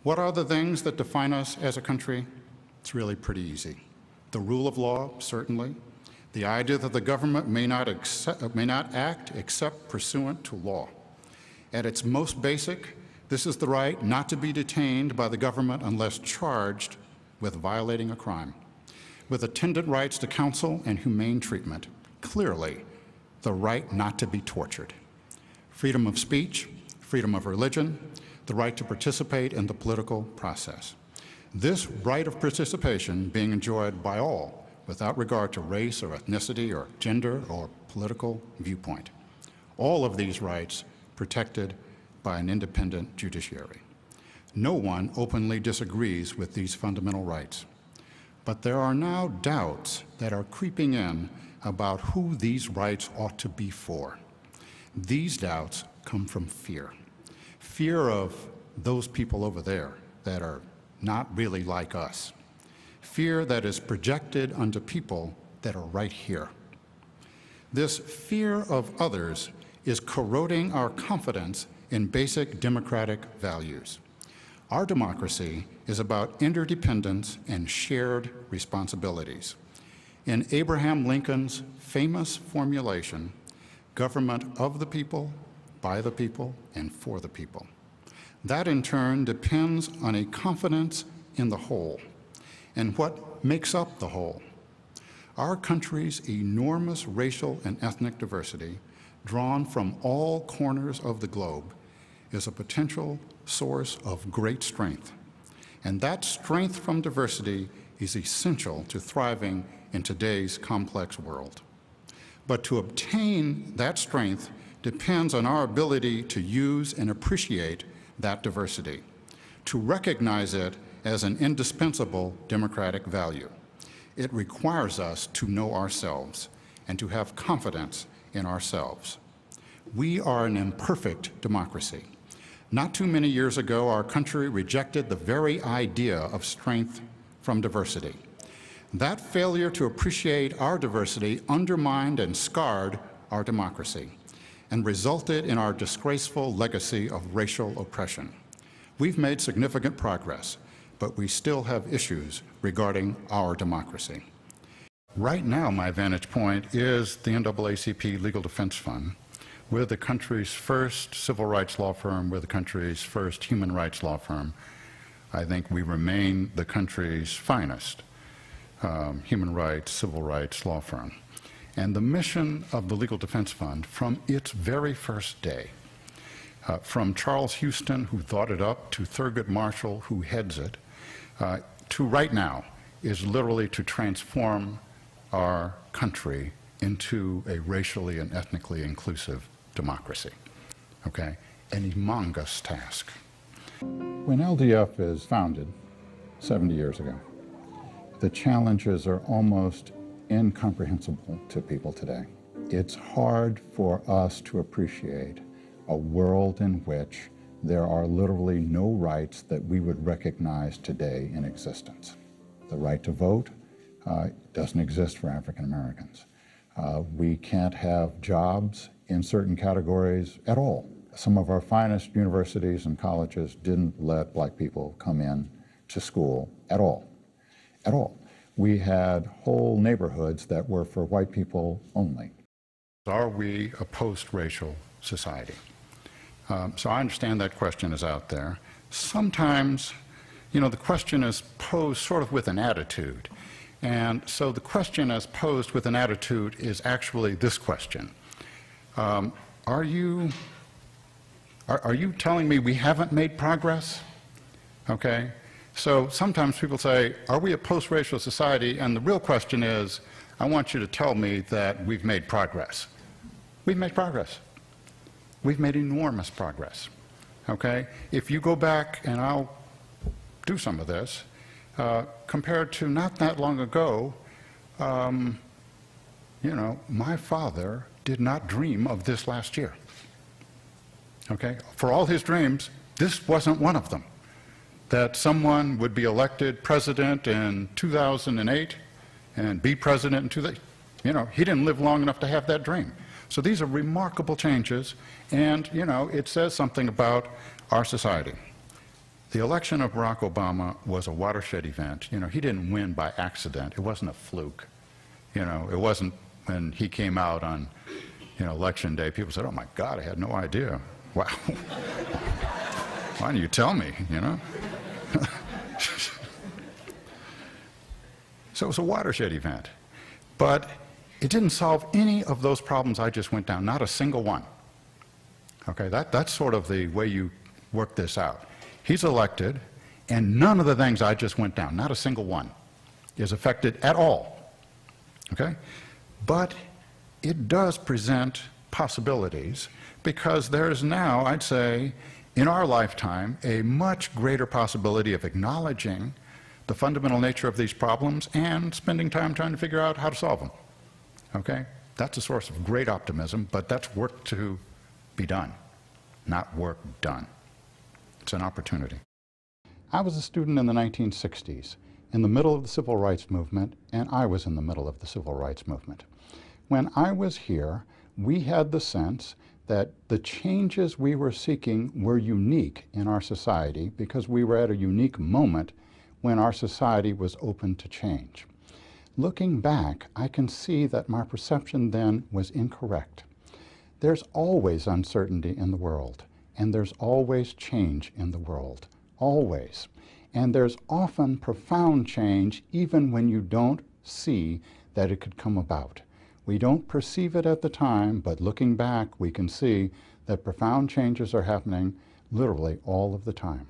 What are the things that define us as a country? It's really pretty easy. The rule of law, certainly. The idea that the government may not act except pursuant to law. At its most basic, this is the right not to be detained by the government unless charged with violating a crime, with attendant rights to counsel and humane treatment. Clearly, the right not to be tortured. Freedom of speech, freedom of religion, the right to participate in the political process. This right of participation being enjoyed by all without regard to race or ethnicity or gender or political viewpoint. All of these rights protected by an independent judiciary. No one openly disagrees with these fundamental rights. But there are now doubts that are creeping in about who these rights ought to be for. These doubts come from fear. Fear of those people over there that are not really like us. Fear that is projected onto people that are right here. This fear of others is corroding our confidence in basic democratic values. Our democracy is about interdependence and shared responsibilities. In Abraham Lincoln's famous formulation, government of the people, by the people, and for the people. That in turn depends on a confidence in the whole and what makes up the whole. Our country's enormous racial and ethnic diversity, drawn from all corners of the globe, is a potential source of great strength. And that strength from diversity is essential to thriving in today's complex world. But to obtain that strength depends on our ability to use and appreciate that diversity, to recognize it as an indispensable democratic value. It requires us to know ourselves and to have confidence in ourselves. We are an imperfect democracy. Not too many years ago, our country rejected the very idea of strength from diversity. That failure to appreciate our diversity undermined and scarred our democracy and resulted in our disgraceful legacy of racial oppression. We've made significant progress, but we still have issues regarding our democracy. Right now, my vantage point is the NAACP Legal Defense Fund. We're the country's first civil rights law firm. We're the country's first human rights law firm. I think we remain the country's finest human rights, civil rights law firm. And the mission of the Legal Defense Fund from its very first day, from Charles Houston, who thought it up, to Thurgood Marshall, who heads it, to right now, is literally to transform our country into a racially and ethnically inclusive democracy, okay? An humongous task. When LDF is founded 70 years ago, the challenges are almost incomprehensible to people today. It's hard for us to appreciate a world in which there are literally no rights that we would recognize today in existence. The right to vote doesn't exist for African Americans. We can't have jobs in certain categories at all. Some of our finest universities and colleges didn't let black people come in to school at all. At all. We had whole neighborhoods that were for white people only. Are we a post-racial society? So I understand that question is out there. Sometimes, you know, the question is posed sort of with an attitude. And so the question as posed with an attitude is actually this question. Are you telling me we haven't made progress? Okay. So sometimes people say, are we a post-racial society? And the real question is, I want you to tell me that we've made progress. We've made progress. We've made enormous progress, okay? If you go back, and I'll do some of this, compared to not that long ago, you know, my father did not dream of this last year, okay? For all his dreams, this wasn't one of them. That someone would be elected president in 2008 and be president in 2000, you know, he didn't live long enough to have that dream. So these are remarkable changes, and, you know, it says something about our society. The election of Barack Obama was a watershed event. You know, he didn't win by accident. It wasn't a fluke. You know, it wasn't when he came out on, you know, election day, people said, oh my God, I had no idea. Wow. Why didn't you tell me, you know? So it was a watershed event. But it didn't solve any of those problems I just went down, not a single one. Okay, that's sort of the way you work this out. He's elected, and none of the things I just went down, not a single one, is affected at all. Okay? But it does present possibilities, because there's now, I'd say, in our lifetime, a much greater possibility of acknowledging the fundamental nature of these problems and spending time trying to figure out how to solve them. Okay? That's a source of great optimism, but that's work to be done, not work done. It's an opportunity. I was a student in the 1960s, in the middle of the civil rights movement, and I was in the middle of the civil rights movement. When I was here, we had the sense that the changes we were seeking were unique in our society because we were at a unique moment when our society was open to change. Looking back, I can see that my perception then was incorrect. There's always uncertainty in the world, and there's always change in the world, always. And there's often profound change even when you don't see that it could come about. We don't perceive it at the time, but looking back, we can see that profound changes are happening literally all of the time.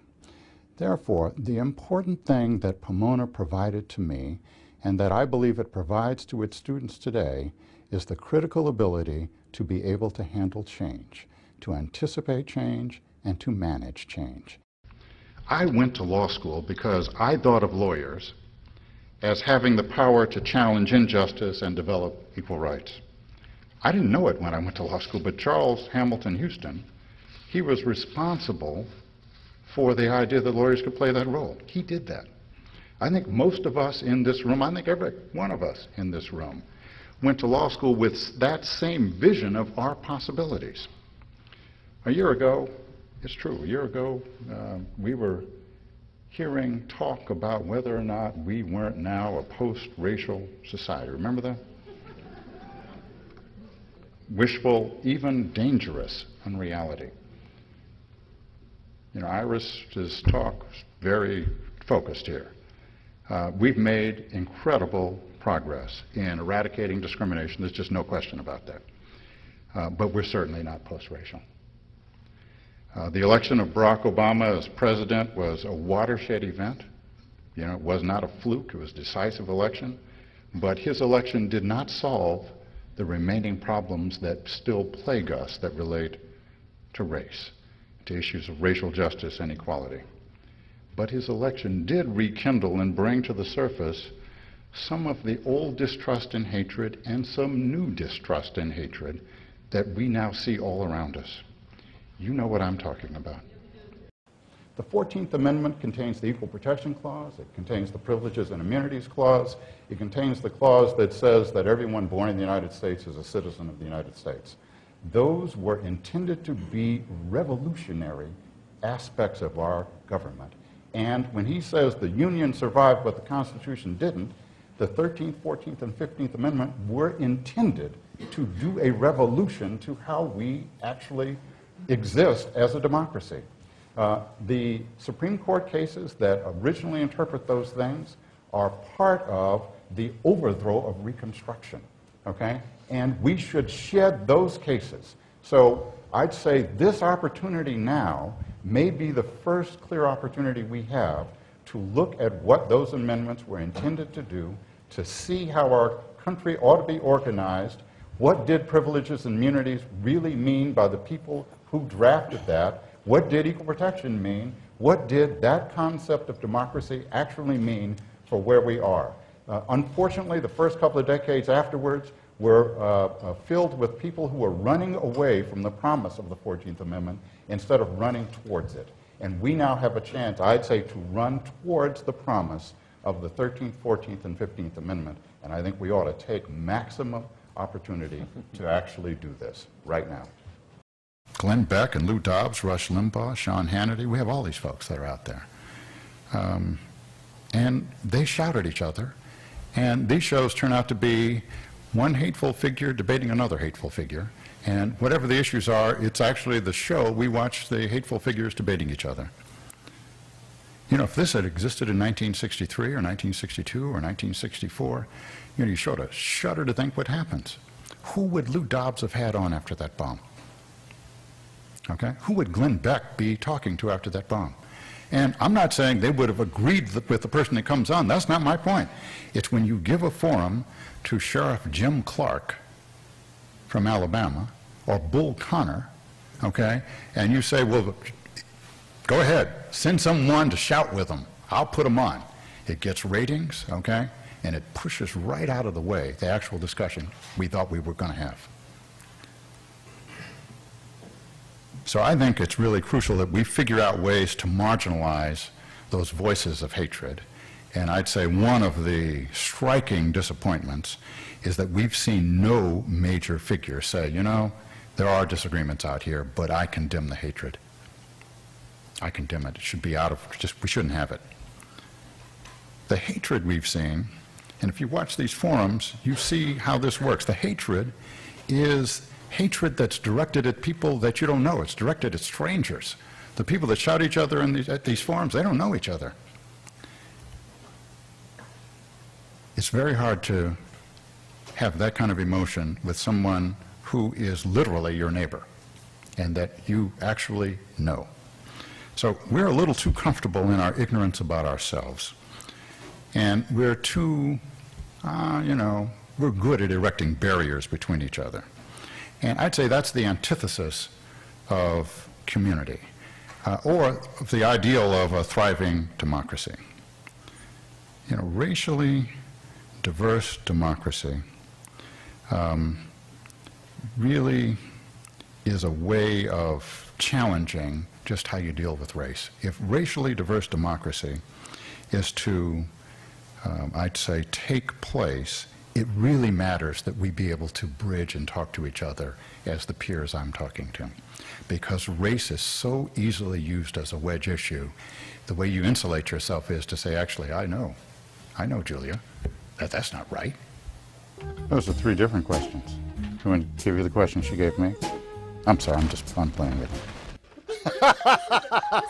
Therefore, the important thing that Pomona provided to me, and that I believe it provides to its students today, is the critical ability to be able to handle change, to anticipate change, and to manage change. I went to law school because I thought of lawyers as having the power to challenge injustice and develop equal rights. I didn't know it when I went to law school, but Charles Hamilton Houston, he was responsible for the idea that lawyers could play that role. He did that. I think most of us in this room, I think every one of us in this room, went to law school with that same vision of our possibilities. A year ago, it's true, a year ago, we were hearing talk about whether or not we weren't now a post-racial society. Remember that? Wishful, even dangerous in reality. You know, Iris's talk is very focused here. We've made incredible progress in eradicating discrimination. There's just no question about that. But we're certainly not post-racial. The election of Barack Obama as president was a watershed event. You know, it was not a fluke. It was a decisive election. But his election did not solve the remaining problems that still plague us that relate to race, to issues of racial justice and equality. But his election did rekindle and bring to the surface some of the old distrust and hatred and some new distrust and hatred that we now see all around us. You know what I'm talking about. The 14th Amendment contains the Equal Protection Clause. It contains the Privileges and Immunities Clause. It contains the clause that says that everyone born in the United States is a citizen of the United States. Those were intended to be revolutionary aspects of our government. And when he says the Union survived but the Constitution didn't, the 13th, 14th, and 15th Amendment were intended to do a revolution to how we actually exist as a democracy. The Supreme Court cases that originally interpret those things are part of the overthrow of Reconstruction, okay? And we should shed those cases. So I'd say this opportunity now may be the first clear opportunity we have to look at what those amendments were intended to do, to see how our country ought to be organized, what did privileges and immunities really mean by the people who drafted that, what did equal protection mean, what did that concept of democracy actually mean for where we are. Unfortunately, the first couple of decades afterwards were filled with people who were running away from the promise of the 14th Amendment instead of running towards it. And we now have a chance, I'd say, to run towards the promise of the 13th, 14th, and 15th Amendment. And I think we ought to take maximum opportunity to actually do this right now. Glenn Beck and Lou Dobbs, Rush Limbaugh, Sean Hannity, we have all these folks that are out there. And they shout at each other, and these shows turn out to be one hateful figure debating another hateful figure. And whatever the issues are, it's actually the show. We watch the hateful figures debating each other. You know, if this had existed in 1963 or 1962 or 1964, you know, you sort of shudder to think what happens. Who would Lou Dobbs have had on after that bomb? Okay? Who would Glenn Beck be talking to after that bomb? And I'm not saying they would have agreed with the person that comes on. That's not my point. It's when you give a forum to Sheriff Jim Clark from Alabama or Bull Connor, okay, and you say, well, go ahead, send someone to shout with them. I'll put them on. It gets ratings, okay, and it pushes right out of the way the actual discussion we thought we were going to have. So I think it's really crucial that we figure out ways to marginalize those voices of hatred. And I'd say one of the striking disappointments is that we've seen no major figure say, you know, there are disagreements out here, but I condemn the hatred. I condemn it. It should be out of, we shouldn't have it. The hatred we've seen, and if you watch these forums, you see how this works. The hatred is hatred that's directed at people that you don't know. It's directed at strangers. The people that shout each other at these forums, they don't know each other. It's very hard to have that kind of emotion with someone who is literally your neighbor and that you actually know. So we're a little too comfortable in our ignorance about ourselves. And we're too, you know, we're good at erecting barriers between each other. And I'd say that's the antithesis of community, or of the ideal of a thriving democracy. You know, racially diverse democracy really is a way of challenging just how you deal with race. If racially diverse democracy is to, I'd say, take place, it really matters that we be able to bridge and talk to each other as the peers I'm talking to. Because race is so easily used as a wedge issue, the way you insulate yourself is to say, actually, I know, Julia, that's not right. Those are three different questions. Do you want to give you the question she gave me? I'm sorry, I'm playing it. This is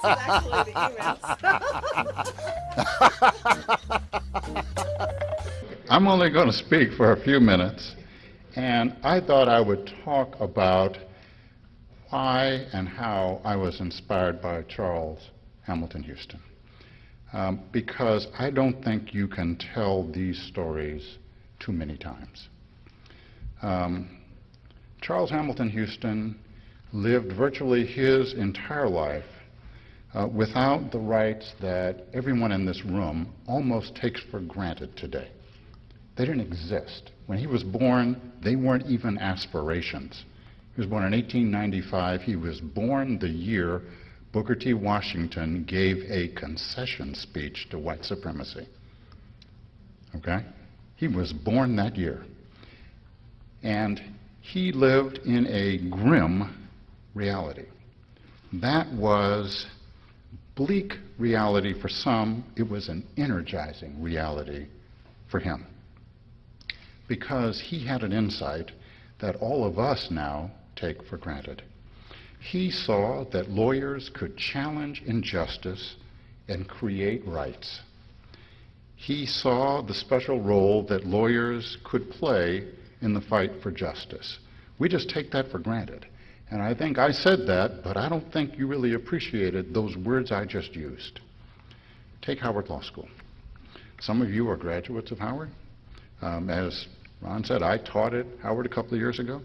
actually the emails. I'm only going to speak for a few minutes, and I thought I would talk about why and how I was inspired by Charles Hamilton Houston. Because I don't think you can tell these stories too many times. Charles Hamilton Houston lived virtually his entire life without the rights that everyone in this room almost takes for granted today. They didn't exist. When he was born, they weren't even aspirations. He was born in 1895. He was born the year Booker T. Washington gave a concession speech to white supremacy. Okay? He was born that year. And he lived in a grim reality. That was bleak reality for some. It was an energizing reality for him. Because he had an insight that all of us now take for granted. He saw that lawyers could challenge injustice and create rights. He saw the special role that lawyers could play in the fight for justice. We just take that for granted. And I think I said that, but I don't think you really appreciated those words I just used. Take Howard Law School. Some of you are graduates of Howard. As Ron said, I taught at Howard a couple of years ago.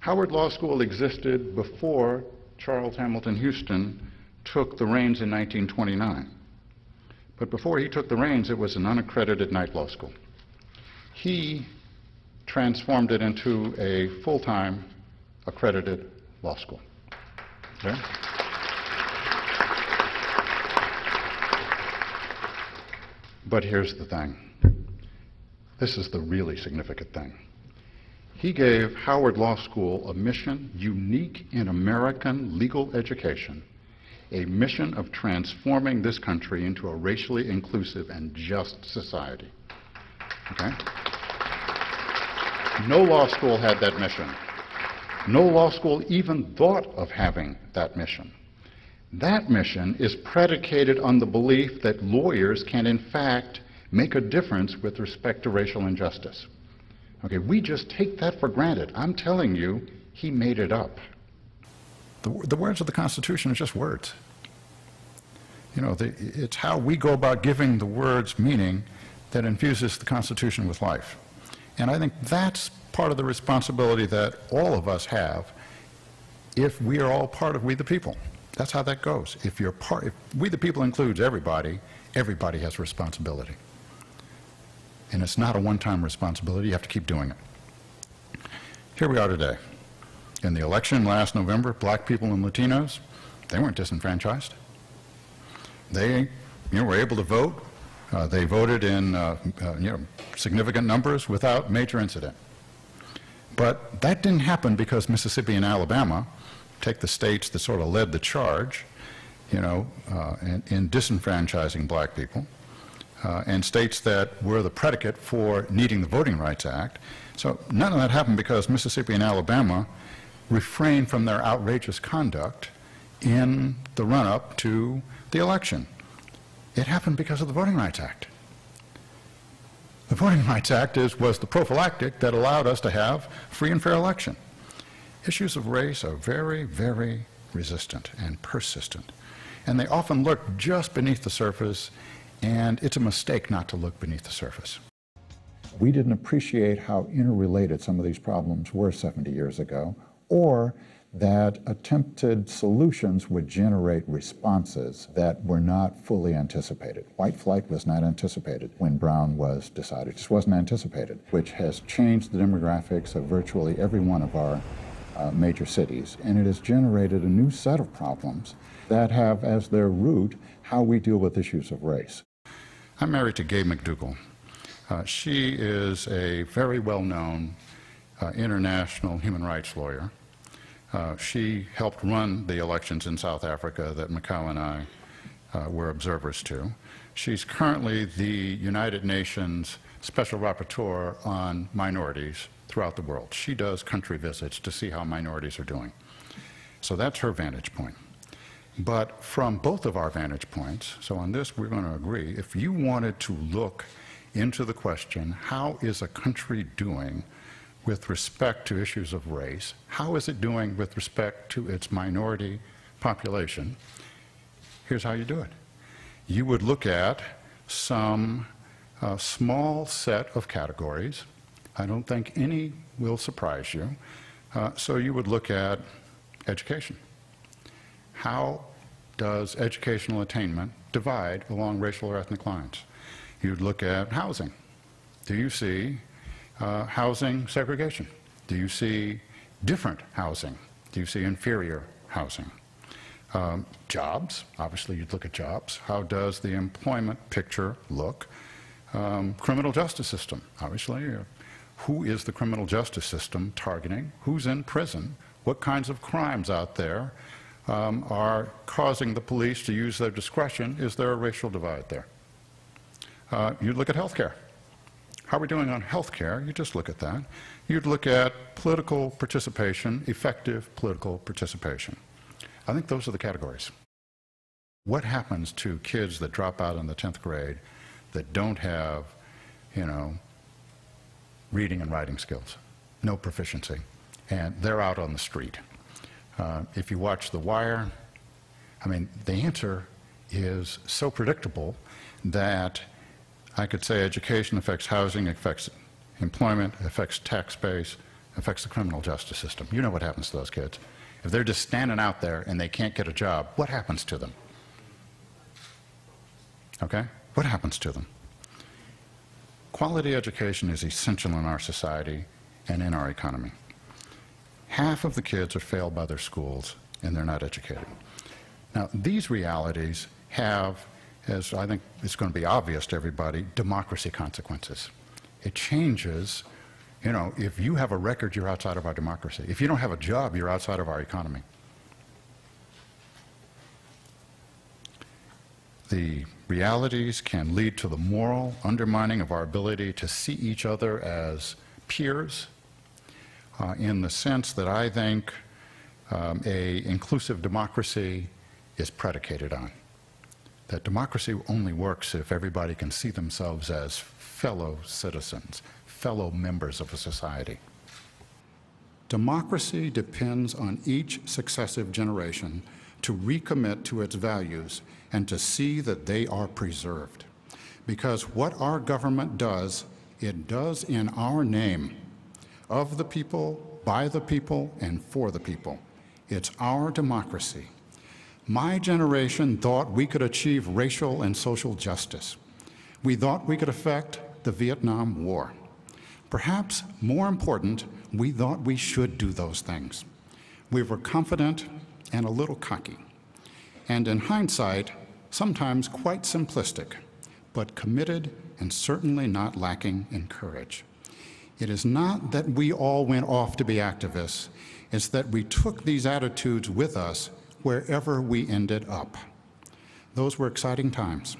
Howard Law School existed before Charles Hamilton Houston took the reins in 1929. But before he took the reins, it was an unaccredited night law school. He transformed it into a full-time accredited law school. Okay? But here's the thing. This is the really significant thing. He gave Howard Law School a mission unique in American legal education, a mission of transforming this country into a racially inclusive and just society. Okay? No law school had that mission. No law school even thought of having that mission. That mission is predicated on the belief that lawyers can, in fact, make a difference with respect to racial injustice. Okay, we just take that for granted. I'm telling you, he made it up. The words of the Constitution are just words. You know, it's how we go about giving the words meaning that infuses the Constitution with life. And I think that's part of the responsibility that all of us have if we are all part of We the People. That's how that goes. If We the People includes everybody, everybody has responsibility. And it's not a one-time responsibility. You have to keep doing it. Here we are today. In the election last November, black people and Latinos, they weren't disenfranchised. They were able to vote. They voted in significant numbers without major incident. But that didn't happen because Mississippi and Alabama, take the states that sort of led the charge, in disenfranchising black people, and states that were the predicate for needing the Voting Rights Act. So none of that happened because Mississippi and Alabama refrained from their outrageous conduct in the run-up to the election. It happened because of the Voting Rights Act. The Voting Rights Act was the prophylactic that allowed us to have free and fair election. Issues of race are very, very resistant and persistent, and they often lurk just beneath the surface, and it's a mistake not to look beneath the surface. We didn't appreciate how interrelated some of these problems were 70 years ago, or that attempted solutions would generate responses that were not fully anticipated. White flight was not anticipated when Brown was decided. It just wasn't anticipated, which has changed the demographics of virtually every one of our major cities, and it has generated a new set of problems that have as their root how we deal with issues of race. I'm married to Gay McDougall. She is a very well-known international human rights lawyer. She helped run the elections in South Africa that Macau and I were observers to. She's currently the United Nations Special Rapporteur on minorities throughout the world. She does country visits to see how minorities are doing. So that's her vantage point. But from both of our vantage points, so on this we're going to agree, if you wanted to look into the question, how is a country doing with respect to issues of race? How is it doing with respect to its minority population? Here's how you do it. You would look at some small set of categories. I don't think any will surprise you. So you would look at education. How does educational attainment divide along racial or ethnic lines? You'd look at housing. Do you see housing segregation? Do you see different housing? Do you see inferior housing? Jobs, obviously you'd look at jobs. How does the employment picture look? Criminal justice system, obviously. Who is the criminal justice system targeting? Who's in prison? What kinds of crimes out there are causing the police to use their discretion? Is there a racial divide there? You'd look at healthcare. How are we doing on healthcare? You just look at that. You'd look at political participation, effective political participation. I think those are the categories. What happens to kids that drop out in the 10th grade that don't have, reading and writing skills, no proficiency, and they're out on the street? If you watch The Wire, the answer is so predictable that I could say education affects housing, affects employment, affects tax base, affects the criminal justice system. You know what happens to those kids. If they're just standing out there and they can't get a job, what happens to them? Okay? What happens to them? Quality education is essential in our society and in our economy. Half of the kids are failed by their schools and they're not educated. Now, these realities have, as I think it's going to be obvious to everybody, democracy consequences. It changes You know, if you have a record, you're outside of our democracy. If you don't have a job, you're outside of our economy. The realities can lead to the moral undermining of our ability to see each other as peers, in the sense that I think a inclusive democracy is predicated on. That democracy only works if everybody can see themselves as fellow citizens, fellow members of a society. Democracy depends on each successive generation to recommit to its values and to see that they are preserved. Because what our government does, it does in our name, of the people, by the people, and for the people. It's our democracy. My generation thought we could achieve racial and social justice. We thought we could affect the Vietnam War. Perhaps more important, we thought we should do those things. We were confident and a little cocky. And in hindsight, sometimes quite simplistic, but committed and certainly not lacking in courage. It is not that we all went off to be activists, it's that we took these attitudes with us wherever we ended up. Those were exciting times,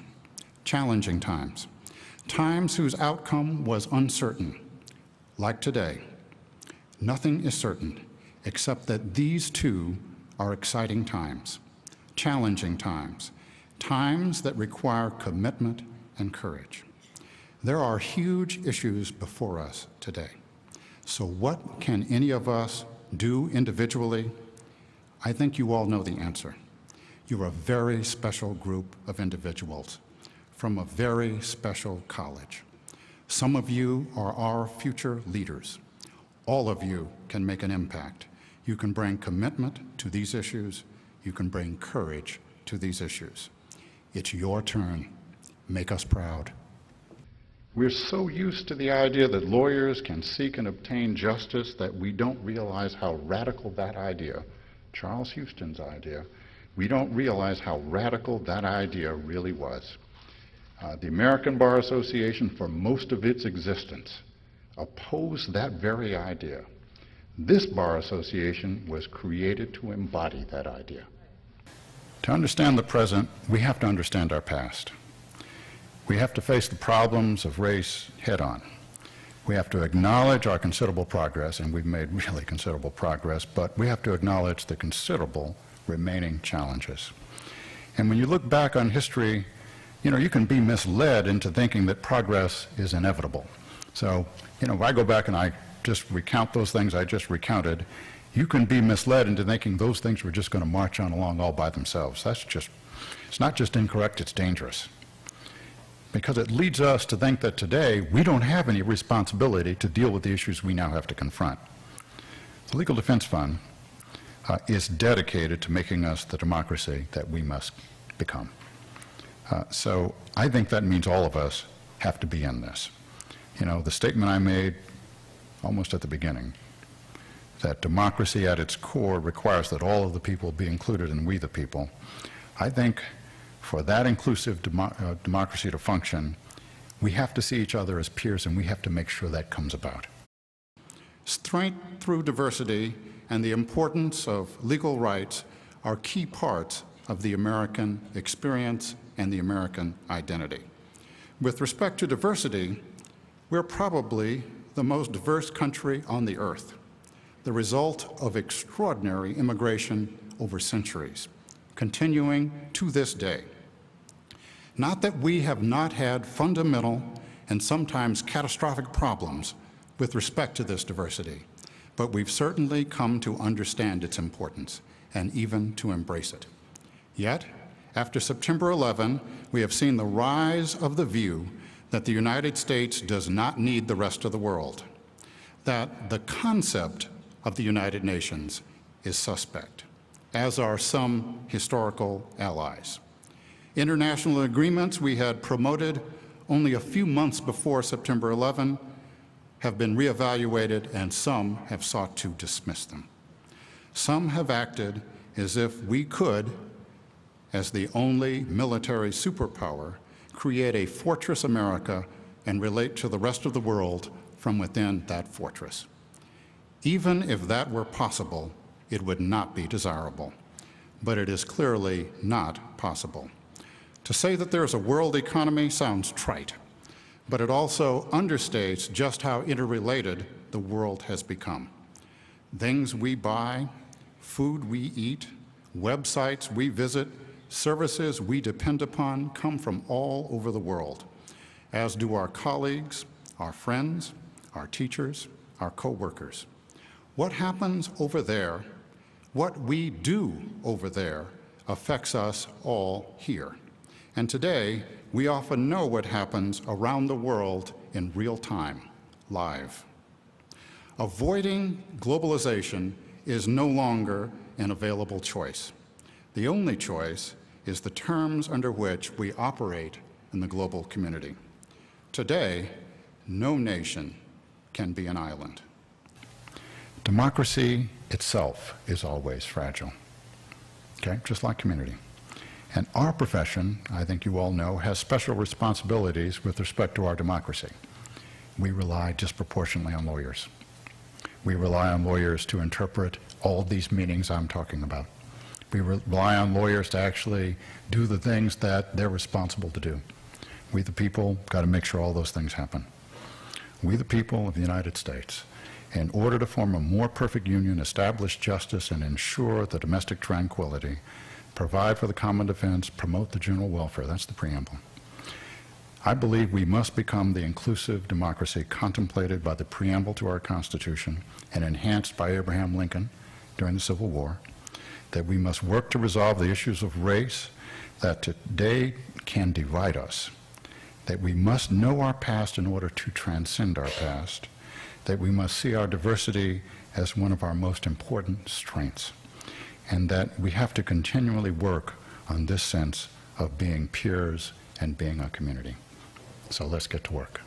challenging times, times whose outcome was uncertain, like today. Nothing is certain except that these too are exciting times, challenging times, times that require commitment and courage. There are huge issues before us today. So what can any of us do individually? I think you all know the answer. You're a very special group of individuals from a very special college. Some of you are our future leaders. All of you can make an impact. You can bring commitment to these issues. You can bring courage to these issues. It's your turn. Make us proud. We're so used to the idea that lawyers can seek and obtain justice that we don't realize how radical that idea, Charles Houston's idea, we don't realize how radical that idea really was. The American Bar Association, for most of its existence, opposed that very idea. This Bar Association was created to embody that idea. To understand the present, we have to understand our past. We have to face the problems of race head-on. We have to acknowledge our considerable progress, and we've made really considerable progress, but we have to acknowledge the considerable remaining challenges. And when you look back on history, you know, you can be misled into thinking that progress is inevitable. So, you know, if I go back and I just recount those things I just recounted, you can be misled into thinking those things were just going to march on along all by themselves. It's not just incorrect, it's dangerous. Because it leads us to think that today we don't have any responsibility to deal with the issues we now have to confront. The Legal Defense Fund is dedicated to making us the democracy that we must become. So I think that means all of us have to be in this. You know, the statement I made almost at the beginning, that democracy at its core requires that all of the people be included in we the people. I think for that inclusive democracy to function, we have to see each other as peers, and we have to make sure that comes about. Strength through diversity and the importance of legal rights are key parts of the American experience and the American identity. With respect to diversity, we're probably the most diverse country on the earth, the result of extraordinary immigration over centuries, continuing to this day. Not that we have not had fundamental and sometimes catastrophic problems with respect to this diversity, but we've certainly come to understand its importance and even to embrace it. Yet, after September 11, we have seen the rise of the view that the United States does not need the rest of the world, that the concept of the United Nations is suspect, as are some historical allies. International agreements we had promoted only a few months before September 11 have been reevaluated, and some have sought to dismiss them. Some have acted as if we could, as the only military superpower, create a fortress America and relate to the rest of the world from from within that fortress. Even if that were possible, it would not be desirable. But it is clearly not possible. To say that there is a world economy sounds trite, but it also understates just how interrelated the world has become. Things we buy, food we eat, websites we visit, services we depend upon come from all over the world, as do our colleagues, our friends, our teachers, our co-workers. What happens over there, what we do over there, affects us all here. And today, we often know what happens around the world in real time, live. Avoiding globalization is no longer an available choice. The only choice is the terms under which we operate in the global community. Today, no nation can be an island. Democracy itself is always fragile, okay, just like community. And our profession, I think you all know, has special responsibilities with respect to our democracy. We rely disproportionately on lawyers. We rely on lawyers to interpret all these meanings I'm talking about. We rely on lawyers to actually do the things that they're responsible to do. We, the people, got to make sure all those things happen. We, the people of the United States, in order to form a more perfect union, establish justice, and ensure the domestic tranquility, provide for the common defense, promote the general welfare. That's the preamble. I believe we must become the inclusive democracy contemplated by the preamble to our Constitution and enhanced by Abraham Lincoln during the Civil War, that we must work to resolve the issues of race that today can divide us, that we must know our past in order to transcend our past, that we must see our diversity as one of our most important strengths, and that we have to continually work on this sense of being peers and being a community. So let's get to work.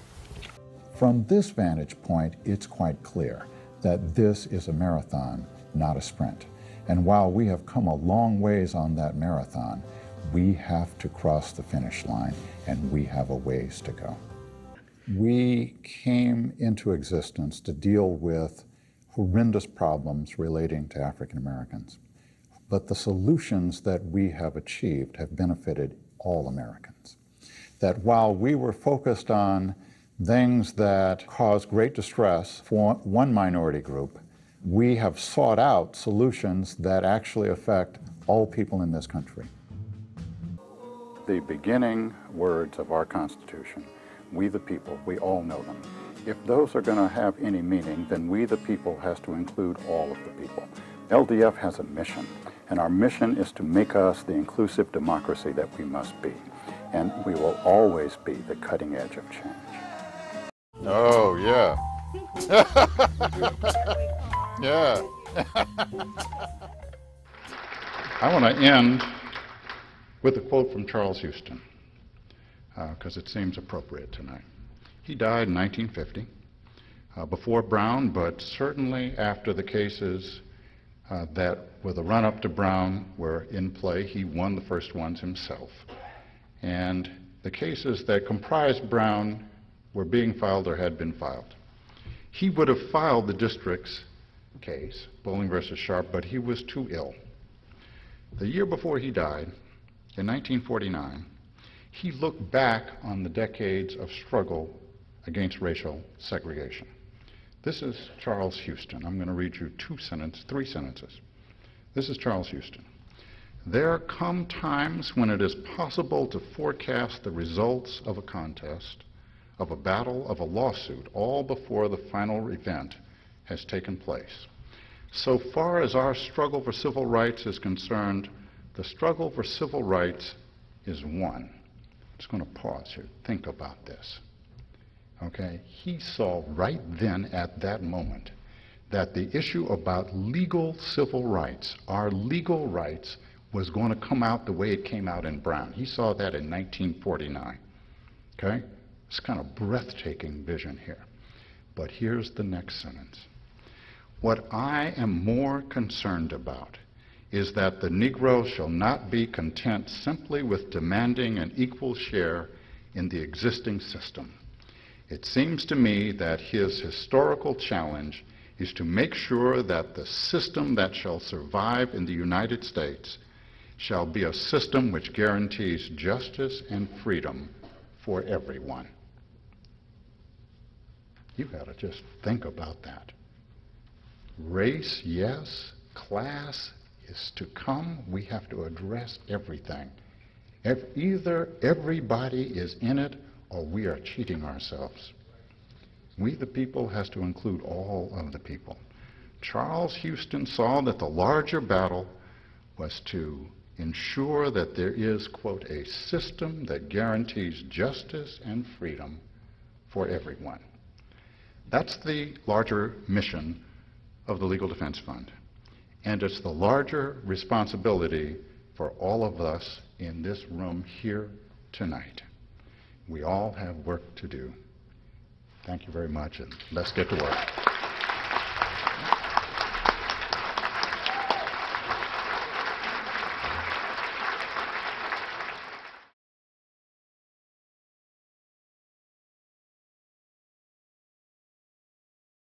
From this vantage point, it's quite clear that this is a marathon, not a sprint. And while we have come a long ways on that marathon, we have to cross the finish line, and we have a ways to go. We came into existence to deal with horrendous problems relating to African Americans. But the solutions that we have achieved have benefited all Americans. That while we were focused on things that cause great distress for one minority group, we have sought out solutions that actually affect all people in this country. The beginning words of our Constitution, we the people, we all know them. If those are going to have any meaning, then we the people has to include all of the people. LDF has a mission, and our mission is to make us the inclusive democracy that we must be. And we will always be the cutting edge of change. Oh, yeah. Yeah. I want to end with a quote from Charles Houston, because it seems appropriate tonight. He died in 1950, before Brown, but certainly after the cases that were the run-up to Brown were in play. He won the first ones himself. And the cases that comprised Brown were being filed or had been filed. He would have filed the district's case, Bowling versus Sharp, but he was too ill. The year before he died, in 1949, he looked back on the decades of struggle against racial segregation. This is Charles Houston. I'm going to read you three sentences. This is Charles Houston. There come times when it is possible to forecast the results of a contest, of a battle, of a lawsuit, all before the final event has taken place. So far as our struggle for civil rights is concerned, the struggle for civil rights is won. I'm just going to pause here. Think about this. Okay? He saw right then at that moment that the issue about legal civil rights, our legal rights, was going to come out the way it came out in Brown. He saw that in 1949. Okay? It's kind of breathtaking vision here. But here's the next sentence. What I am more concerned about is that the Negro shall not be content simply with demanding an equal share in the existing system. It seems to me that his historical challenge is to make sure that the system that shall survive in the United States shall be a system which guarantees justice and freedom for everyone. You've got to just think about that. Race, yes. Class is to come. We have to address everything. Either everybody is in it or we are cheating ourselves. We the people has to include all of the people. Charles Houston saw that the larger battle was to ensure that there is, quote, a system that guarantees justice and freedom for everyone. That's the larger mission of the Legal Defense Fund. And it's the larger responsibility for all of us in this room here tonight. We all have work to do. Thank you very much, and let's get to work.